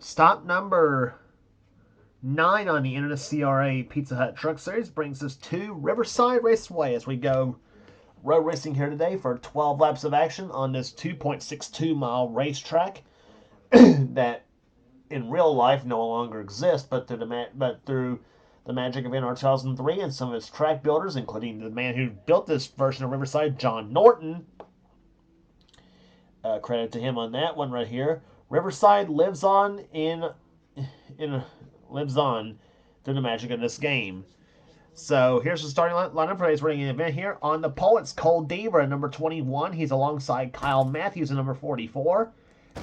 Stop number 9 on the NNSCRA Pizza Hut Truck Series brings us to Riverside Raceway as we go road racing here today for 12 laps of action on this 2.62 mile racetrack that in real life no longer exists, but through the magic of NR 2003 and some of its track builders, including the man who built this version of Riverside, John Norton. Credit to him on that one right here. Riverside lives on lives on through the magic of this game. So here's the starting lineup for today's running event here. On the pole, it's Cole Deaver at number 21. He's alongside Kyle Matthews at number 44.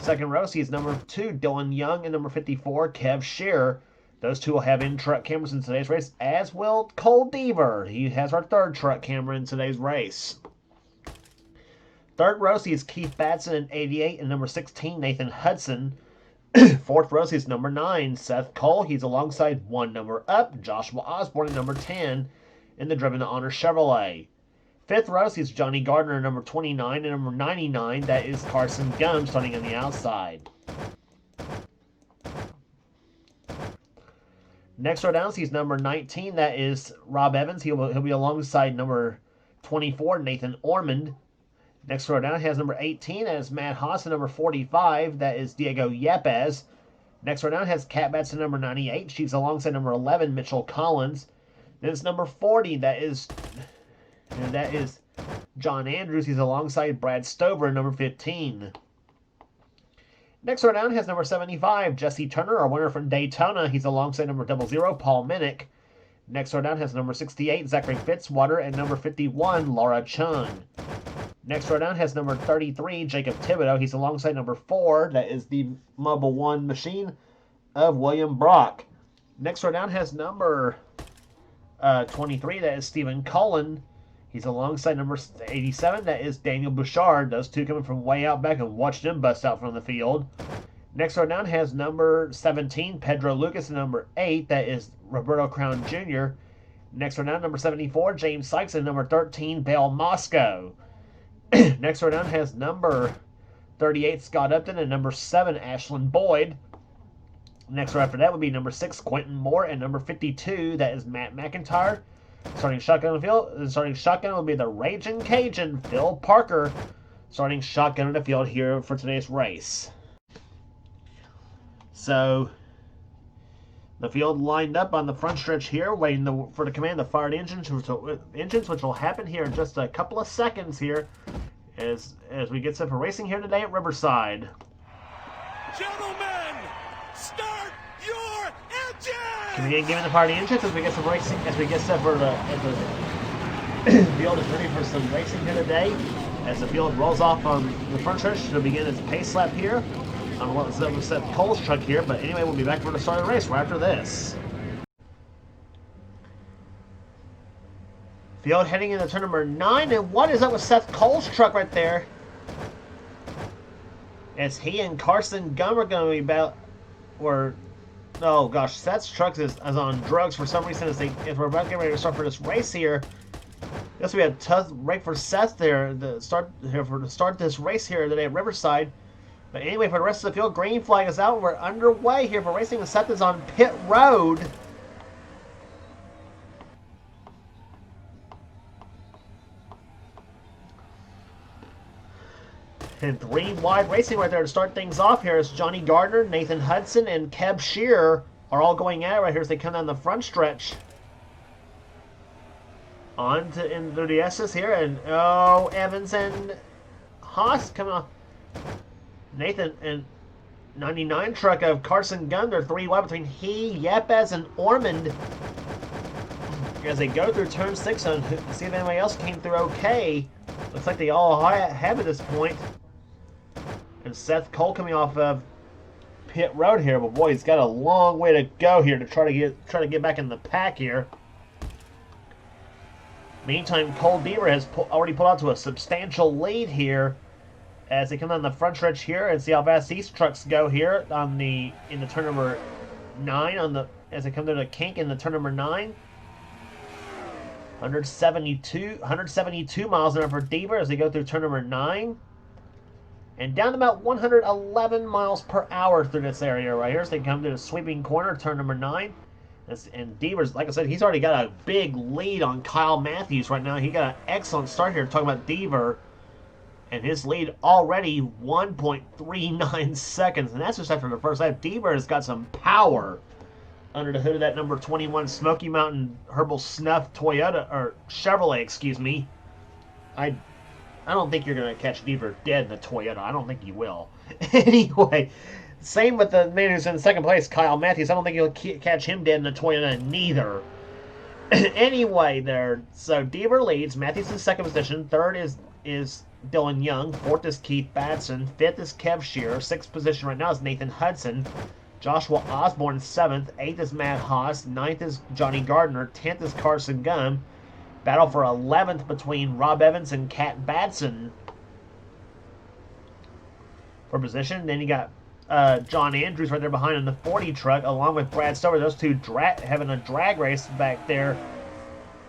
Second row, he's number 2, Dylan Young, at number 54, Kev Shearer. Those two will have in-truck cameras in today's race, as will Cole Deaver. He has our third truck camera in today's race. Third row, is Keith Batson at 88, and number 16, Nathan Hudson. Fourth row, is number 9, Seth Cole. He's alongside one number up, Joshua Osborne at number 10, in the Driven to Honor Chevrolet. Fifth row, is Johnny Gardner, number 29, and number 99, that is Carson Gum, starting on the outside. Next row down, he's number 19, that is Rob Evans. He'll be alongside number 24, Nathan Ormond. Next row down has number 18, that is Matt Haas, and number 45, that is Diego Yepes. Next row down has Kat Batson, number 98. She's alongside number 11, Mitchell Collins. Then it's number 40, that is John Andrews. He's alongside Brad Stover, number 15. Next row down has number 75, Jesse Turner, our winner from Daytona. He's alongside number 00, Paul Minnick. Next row down has number 68, Zachary Fitzwater, and number 51, Laura Chun. Next row down has number 33, Jacob Thibodeau. He's alongside number 4, that is the Mobile One machine of William Brock. Next row down has number 23, that is Stephen Cullen. He's alongside number 87, that is Daniel Bouchard. Those two coming from way out back, and watch them bust out from the field. Next row down has number 17, Pedro Lucas, and number 8, that is Roberto Crown Jr. Next row down, number 74, James Sykes, and number 13, Bale Moscow. Next row down has number 38, Scott Upton, and number 7, Ashlyn Boyd. Next row after that would be number 6, Quentin Moore, and number 52, that is Matt McIntyre. Starting shotgun in the field, starting shotgun will be the Raging Cajun, Phil Parker, starting shotgun in the field here for today's race. So, the field lined up on the front stretch here, waiting for the command of fired engines, which will happen here in just a couple of seconds here, as we get set for racing here today at Riverside. Gentlemen, start your engine! Can we get given the fired engines as we get some racing, as we get set for the field is ready for some racing here today. As the field rolls off on the front stretch to begin its pace lap here. On what's set Cole's truck here, but anyway, we'll be back for the start of the race right after this. Field heading into turn number 9, and what is up with Seth Cole's truck right there? As he and Carson Gum are going to be about, oh gosh, Seth's truck is on drugs for some reason. As we're about to get ready to start for this race here, guess we had a tough break for Seth there to start this race here today at Riverside. But anyway, for the rest of the field, green flag is out. We're underway here for racing, and Seth is on pit road. And 3 wide racing right there to start things off here is Johnny Gardner, Nathan Hudson, and Kev Shearer are all going at it right here as they come down the front stretch. On to into the S's here, and Evans and Haas coming on. Nathan and 99 truck of Carson Gunn, they're 3 wide between he, Yepes, and Ormond as they go through turn 6 and see if anybody else came through okay. Looks like they all have at this point. And Seth Cole coming off of pit road here, but boy, he's got a long way to go here to try to get back in the pack here. Meantime, Cole Deaver has already pulled out to a substantial lead here as they come down the front stretch here and see how fast these trucks go here in the turn number 9 as they come to the kink in the turn number 9. 172 miles an hour for Deaver as they go through turn number 9. And down to about 111 miles per hour through this area right here. So they come to the sweeping corner, turn number 9. And Devers, like I said, he's already got a big lead on Kyle Matthews right now. He got an excellent start here. Talking about Dever. And his lead already 1.39 seconds. And that's just after the first lap. Dever has got some power under the hood of that number 21 Smoky Mountain Herbal Snuff Toyota, or Chevrolet, excuse me. I don't think you're going to catch Dever dead in the Toyota. I don't think you will. Anyway, same with the man who's in second place, Kyle Matthews. I don't think you'll catch him dead in the Toyota neither. Anyway, there. So Dever leads. Matthews in second position. Third is Dylan Young. Fourth is Keith Batson. Fifth is Kev Shearer. Sixth position right now is Nathan Hudson. Joshua Osborne 7th. 8th is Matt Haas. 9th is Johnny Gardner. 10th is Carson Gum. Battle for 11th between Rob Evans and Cat Batson for position. Then you got John Andrews right there behind in the 40 truck, along with Brad Stover. Those two having a drag race back there.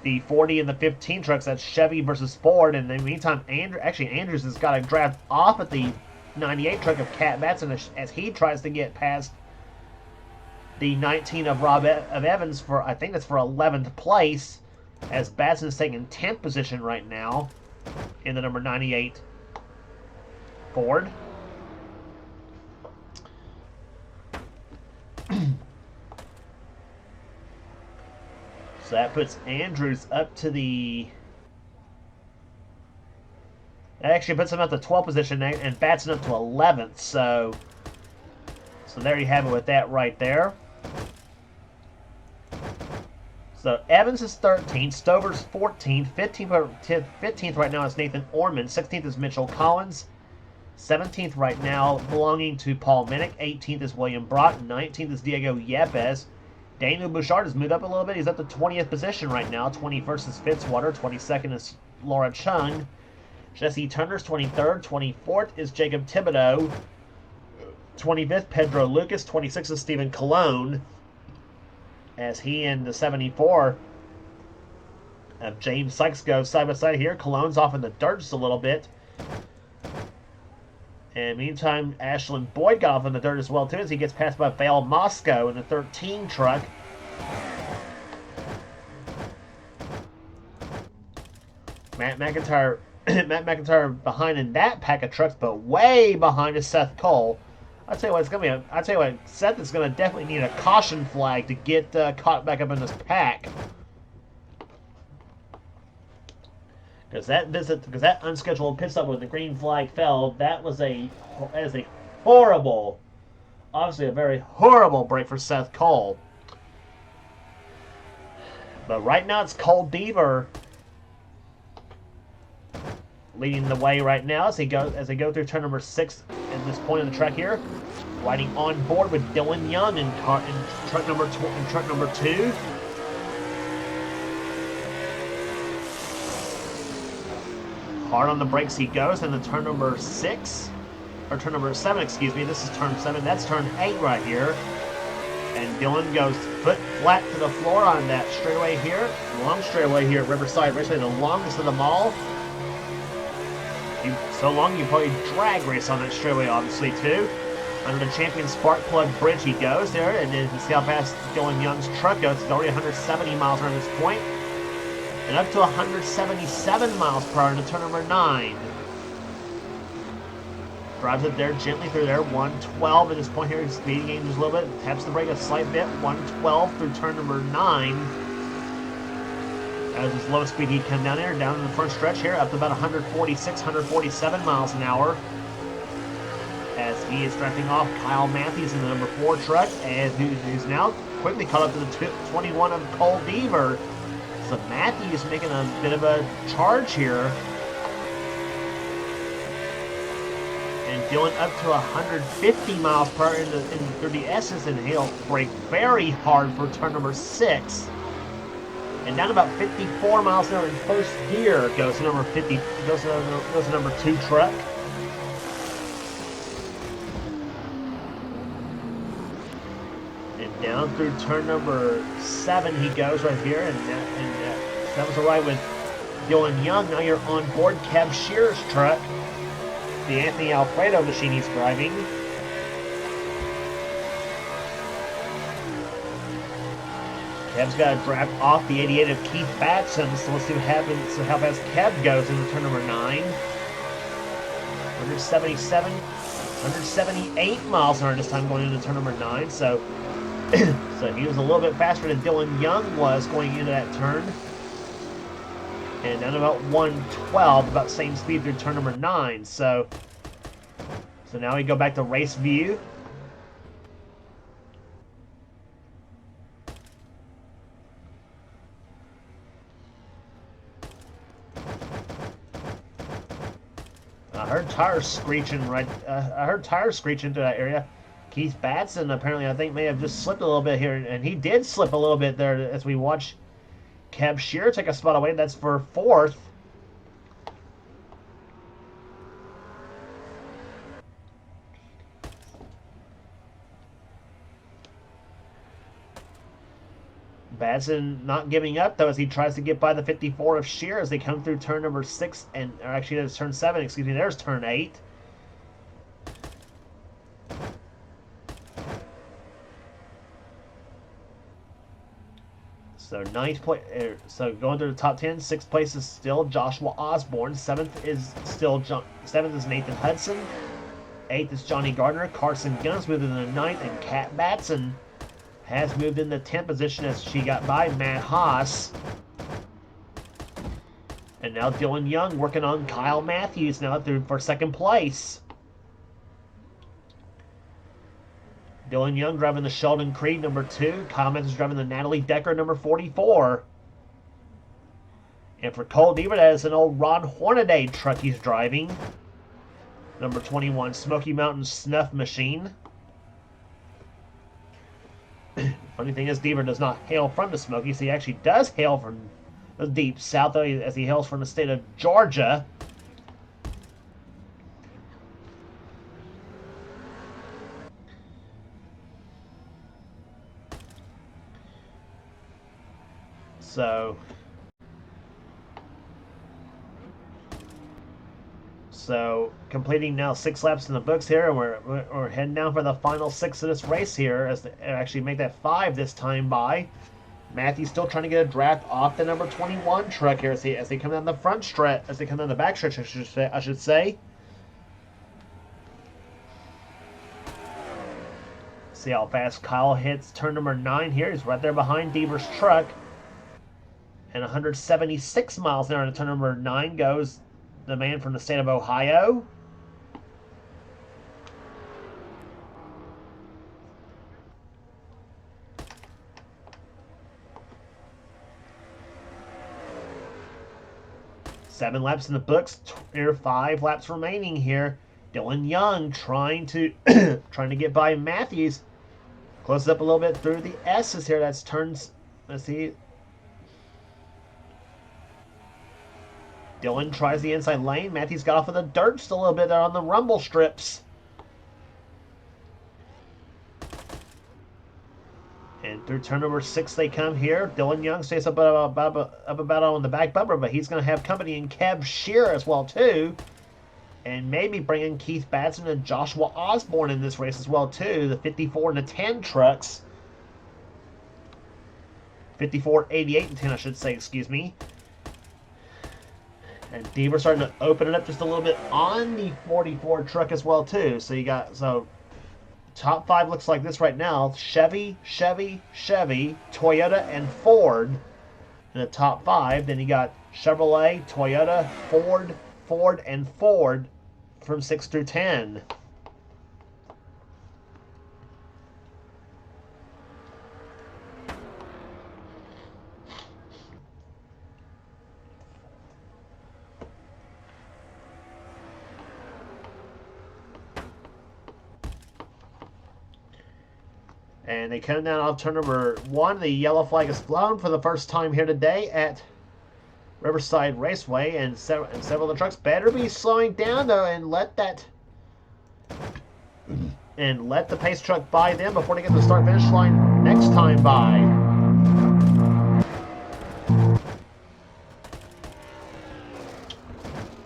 The 40 and the 15 trucks, that's Chevy versus Ford. And in the meantime, Andrews has got to draft off at the 98 truck of Cat Batson as he tries to get past the 19 of of Evans for, I think that's for 11th place, as Batson is taking 10th position right now in the number 98 Ford. So that puts Andrews up to the... That actually puts him up to 12th position and Batson up to 11th. So there you have it with that right there. So Evans is 13th, Stover's 14th, 15th right now is Nathan Orman, 16th is Mitchell Collins, 17th right now belonging to Paul Minnick, 18th is William Broughton, 19th is Diego Yepes. Daniel Bouchard has moved up a little bit. He's at the 20th position right now. 21st is Fitzwater, 22nd is Laura Chung. Jesse Turner's 23rd, 24th is Jacob Thibodeau, 25th Pedro Lucas, 26th is Stephen Colon, as he and the 74 of James Sykes go side by side here. Cologne's off in the dirt just a little bit. And meantime, Ashlyn Boyd got off in the dirt as well too, as he gets passed by Vale Moscow in the 13 truck. Matt McIntyre behind in that pack of trucks, but way behind is Seth Cole. I tell you what, Seth is going to definitely need a caution flag to get caught back up in this pack. Because that unscheduled pit stop when the green flag fell, that is a horrible, obviously a very horrible break for Seth Cole. But right now it's Cole Dever leading the way right now as they go through turn number 6 at this point of the track here, riding on board with Dylan Young in truck number 2. Hard on the brakes he goes, and then turn number 7, excuse me. This is turn 7. That's turn 8 right here. And Dylan goes foot flat to the floor on that straightaway here. Long straightaway here at Riverside Raceway, the longest of them all. So long you probably drag race on that straightaway, obviously, too. Under the Champion Spark Plug Bridge he goes there, and then you see how fast Dylan Young's truck goes. It's already 170 miles around this point. And up to 177 miles per hour into turn number 9. Drives it there gently through there. 112 at this point here. Speed gains just a little bit. Taps the brake a slight bit. 112 through turn number 9. As his lowest speed he'd come down here. Down in the front stretch here. Up to about 146, 147 miles an hour. As he is drafting off Kyle Matthews in the number 4 truck. And who's now quickly caught up to the 21 of Cole Dever. So Matthews making a bit of a charge here. And Dylan up to 150 miles per hour through the S's, and he'll brake very hard for turn number 6. And down about 54 miles an hour in first gear goes number 50. Goes to number 2 truck. And down through turn number 7 he goes right here, and that was a ride with Dylan Young. Now you're on board Kev Shearer's truck. the Anthony Alfredo machine he's driving. Kev's got to draft off the 88 of Keith Batson, so let's see what happens, how fast Kev goes into turn number 9. 177, 178 miles an hour this time going into turn number 9, so so he was a little bit faster than Dylan Young was going into that turn. And then about 112, about the same speed through turn number 9, so now we go back to race view. I heard tires screeching I heard tires screeching through that area. Keith Batson apparently, I think, may have just slipped a little bit here, and he did slip a little bit there as we watch Kev Shearer take a spot away. That's for 4th. Batson not giving up, though, as he tries to get by the 54 of Shearer as they come through turn number 6, or actually, there's turn 7, excuse me, there's turn 8. So so going through the top 10, 6th place is still Joshua Osborne. 7th is Nathan Hudson. 8th is Johnny Gardner. Carson Gunn's moved into the 9th, and Kat Batson has moved in the 10th position as she got by Matt Haas. And now Dylan Young working on Kyle Matthews now for 2nd place. Dylan Young driving the Sheldon Creed number 2. Kyle Matthews driving the Natalie Decker number 44. And for Cole Deaver, that is an old Ron Hornaday truck he's driving. Number 21, Smoky Mountain Snuff Machine. Funny thing is, Deaver does not hail from the Smokies. He actually does hail from the deep south, though, as he hails from the state of Georgia. So completing now 6 laps in the books here, and we're heading down for the final 6 of this race here, as they actually make that 5 this time by. Matthew's still trying to get a draft off the number 21 truck here as they come down the front stretch, as they come down the back stretch, I should say. See how fast Kyle hits turn number 9 here. He's right there behind Deaver's truck. And 176 miles an hour into turn number 9 goes the man from the state of Ohio. Seven laps in the books. 5 laps remaining here. Dylan Young trying to get by Matthews. Closes up a little bit through the S's here. That's turns. Let's see. Dylan tries the inside lane. Matthews got off of the dirt just a little bit there on the rumble strips. And through turn number 6 they come here. Dylan Young stays up about on the back bumper, but he's going to have company in Kev Shearer as well too. And maybe bringing Keith Batson and Joshua Osborne in this race as well too. The 54 and the 10 trucks. 54, 88, and 10 I should say, excuse me. And Deaver starting to open it up just a little bit on the 44 truck as well too. So you got, top 5 looks like this right now. Chevy, Toyota, and Ford in the top 5. Then you got Chevrolet, Toyota, Ford, and Ford from 6 through 10. And they come down off turn number 1. The yellow flag is flown for the first time here today at Riverside Raceway, and several of the trucks better be slowing down though, and let the pace truck by them before they get to the start finish line next time by.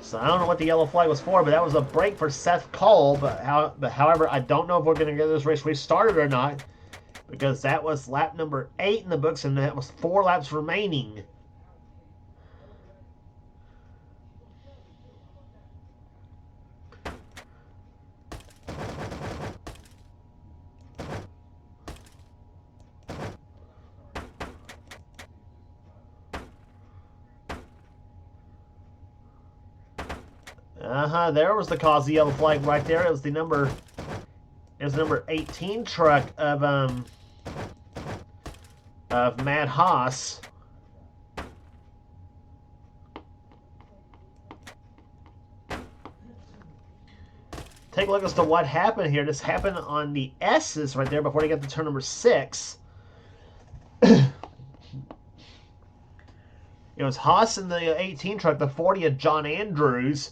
So I don't know what the yellow flag was for, but that was a break for Seth Cole. But however, I don't know if we're going to get this race restarted or not, because that was lap number 8 in the books, and that was 4 laps remaining. There was the cause of the yellow flag right there. It was the number 18 truck of Matt Haas. Take a look as to what happened here. This happened on the S's right there before they got to turn number 6. It was Haas in the 18 truck, the 40 of John Andrews.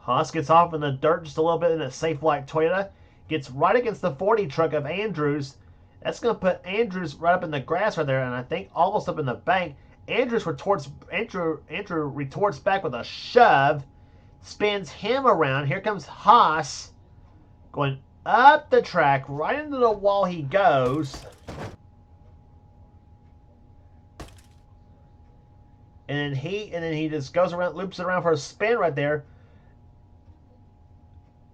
Haas gets off in the dirt just a little bit in a safe black Toyota. Gets right against the 40 truck of Andrews. That's going to put Andrews right up in the grass right there, and I think almost up in the bank. Andrew retorts back with a shove. Spins him around. Here comes Haas going up the track. Right into the wall he goes. And then he just goes around, loops it around for a spin right there.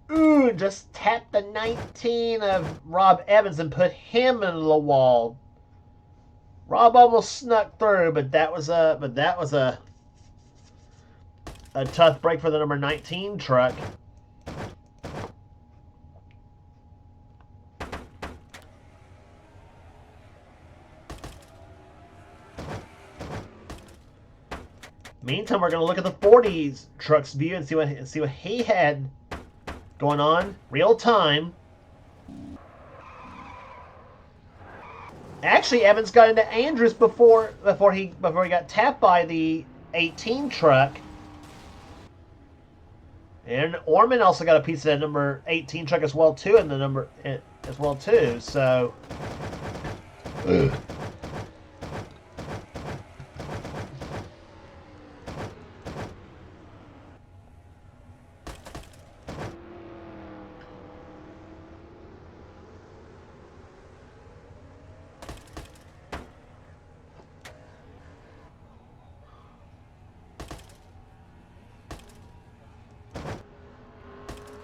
Ooh, just tapped the 19 of Rob Evans and put him into the wall. Rob almost snuck through, but that was a tough break for the number 19 truck. Meantime, we're going to look at the 40s truck's view and see what he had going on real time. Actually, Evans got into Andrews before he got tapped by the 18 truck. And Orman also got a piece of that number 18 truck as well too, and the number as well too. So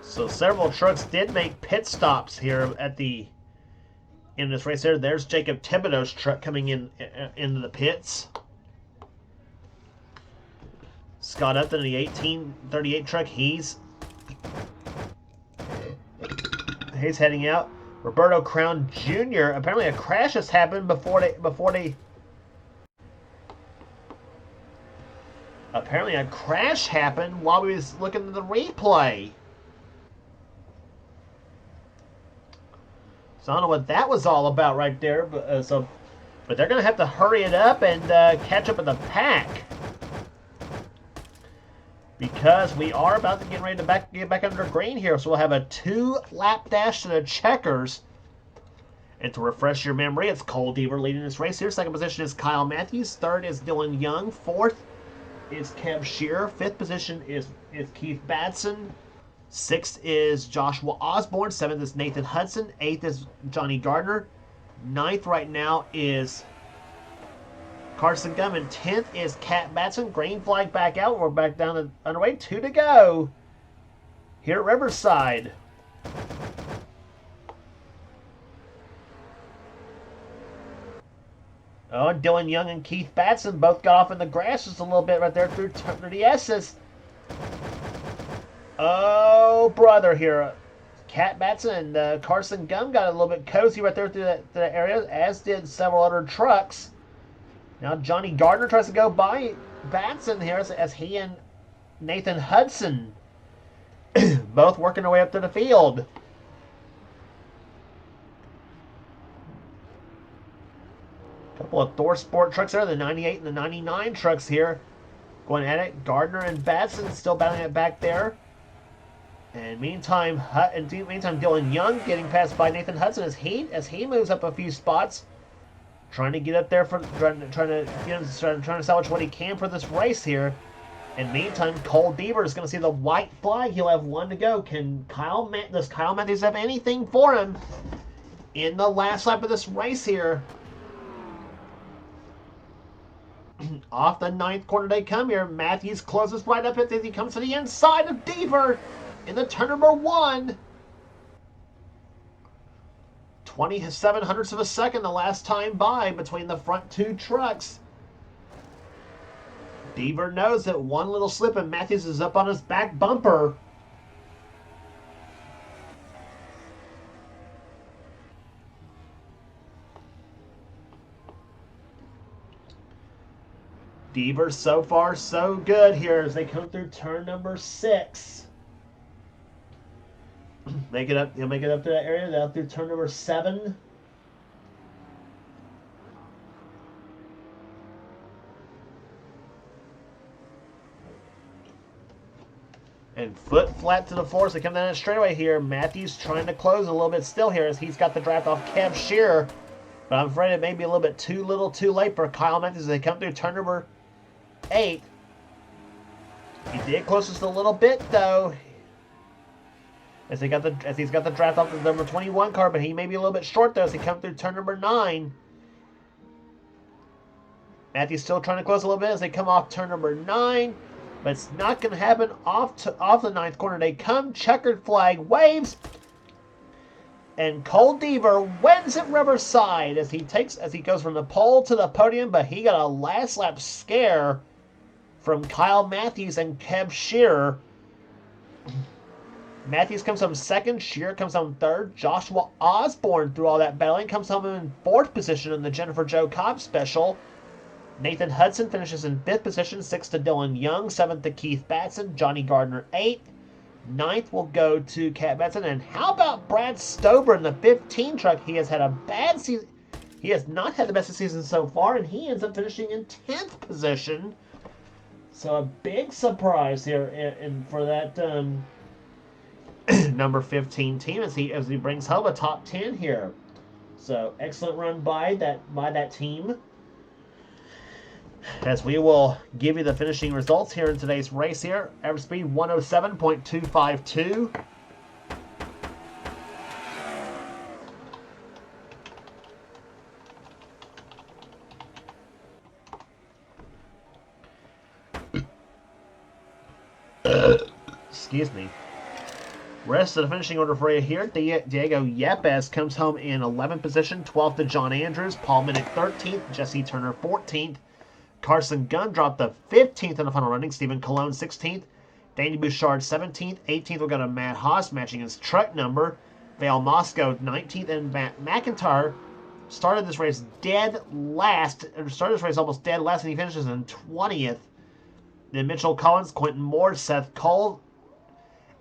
So several trucks did make pit stops here in this race. There's Jacob Thibodeau's truck coming into the pits. Scott Upton in the 1838 truck. He's heading out. Roberto Crown Jr. Apparently a crash has happened Apparently a crash happened while we was looking at the replay. So I don't know what that was all about right there, but they're going to have to hurry it up and catch up in the pack, because we are about to get ready to get back under green here. So we'll have a 2-lap dash to the checkers. And to refresh your memory, it's Cole Deaver leading this race here. Second position is Kyle Matthews. Third is Dylan Young. Fourth is Kev Shearer. Fifth position is Keith Batson. 6th is Joshua Osborne. 7th is Nathan Hudson. 8th is Johnny Gardner. 9th right now is Carson Gum. And 10th is Cat Batson. Green flag back out. We're back down to underway. 2 to go here at Riverside. Oh, Dylan Young and Keith Batson both got off in the grass just a little bit right there through the S's. Oh, brother here. Cat Batson and Carson Gum got a little bit cozy right there through that area, as did several other trucks. Now Johnny Gardner tries to go by Batson here as he and Nathan Hudson both working their way up to the field. Couple of Thor Sport trucks there, the 98 and the 99 trucks here going at it. Gardner and Batson still battling it back there. And meantime, Dylan Young getting passed by Nathan Hudson as he moves up a few spots, trying to get up there for trying to salvage what he can for this race here. In the meantime, Cole Deaver is going to see the white flag. He'll have one to go. Does Kyle Matthews have anything for him in the last lap of this race here? Off the 9th corner they come here. Matthews closes right up as he comes to the inside of Deaver in the turn number 1. 27 hundredths of a second the last time by between the front two trucks. Deaver knows that one little slip and Matthews is up on his back bumper. Deaver so far so good here as they come through turn number 6. He'll make it up to that area. They'll through turn number 7. And foot flat to the floor as they come down that straightaway here. Matthews trying to close a little bit still here as he's got the draft off Kev Shearer. But I'm afraid it may be a little bit too little too late for Kyle Matthews as they come through turn number 8. He did close just a little bit though. As he's got the draft off the number 21 car, but he may be a little bit short though as he comes through turn number 9. Matthews still trying to close a little bit as they come off turn number 9. But it's not going to happen off the 9th corner. They come, checkered flag waves, and Cole Deaver wins at Riverside as he goes from the pole to the podium. But he got a last lap scare from Kyle Matthews and Kev Shearer. Matthews comes home 2nd, Shearer comes home 3rd. Joshua Osborne, through all that battling, comes home in 4th position in the Jennifer Jo Cobb Special. Nathan Hudson finishes in 5th position, 6th to Dylan Young, 7th to Keith Batson, Johnny Gardner 8th. 9th will go to Cat Batson. And how about Brad Stober in the 15 truck? He has had a bad season. He has not had the best of season so far, and he ends up finishing in 10th position. So a big surprise here for that number 15 team as he brings home a top 10 here. So excellent run by that team. As we will give you the finishing results here in today's race here. Average speed 107.252. Excuse me. Rest of the finishing order for you here. Diego Yepes comes home in 11th position. 12th to John Andrews. Paul Minnick 13th. Jesse Turner 14th. Carson Gunn dropped the 15th in the final running. Stephen Colon 16th. Danny Bouchard 17th. 18th will go to Matt Haas, matching his truck number. Vale Moscow 19th. And Matt McIntyre started this race almost dead last, and he finishes in 20th. Then Mitchell Collins, Quentin Moore, Seth Cole.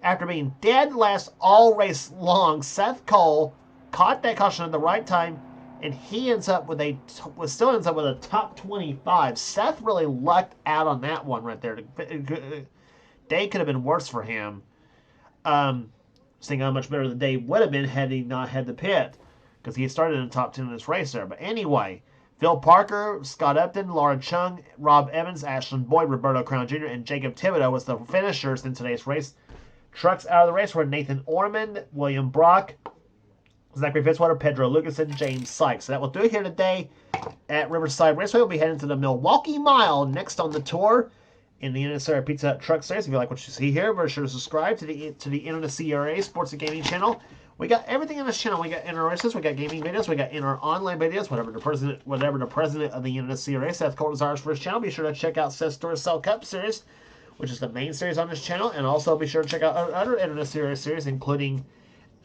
After being dead last all race long, Seth Cole caught that caution at the right time, and he still ends up with a top 25. Seth really lucked out on that one right there. Day could have been worse for him. Seeing how much better the day would have been had he not had the pit, because he started in the top 10 in this race there. But anyway, Phil Parker, Scott Upton, Laura Chung, Rob Evans, Ashlyn Boyd, Roberto Crown Jr., and Jacob Thibodeau was the finishers in today's race. Trucks out of the race were Nathan Orman, William Brock, Zachary Fitzwater, Pedro Lucas, and James Sykes. So that will do it here today at Riverside Raceway. We'll be heading to the Milwaukee Mile next on the tour in the NNSCRA Pizza Hut Truck Series. If you like what you see here, be sure to subscribe to the NNSCRA Sports and Gaming channel. We got everything on this channel. We got inner races, we got gaming videos, we got inner online videos, whatever the president of the NNSCRA, Seth Cole, desires for his channel. Be sure to check out Seth's Duracell Cup Series, which is the main series on this channel, and also be sure to check out other NNSCRA series, including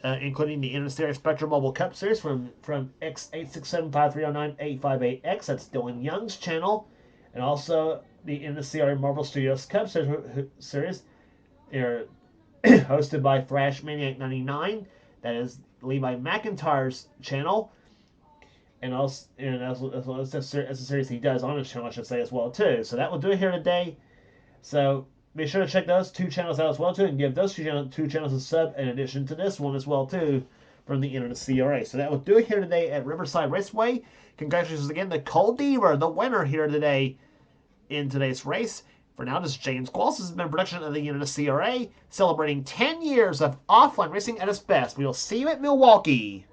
the NNSCRA Spectrum Mobile Cup Series from X8675309-858X. That's Dylan Young's channel, and also the NNSCRA Marvel Studios Cup Series. They're hosted by Thrash Maniac 99. That is Levi McIntyre's channel, and also as well as a series he does on his channel, I should say, as well too. So that will do it here today. So be sure to check those two channels out as well too, and give those two channels a sub in addition to this one as well too. from the NNSCRA. So that will do it here today at Riverside Raceway. Congratulations again to Cole Deaver, the winner here today in today's race. For now, this is James Qualls. This has been a production of the NNSCRA, celebrating 10 years of offline racing at its best. We will see you at Milwaukee.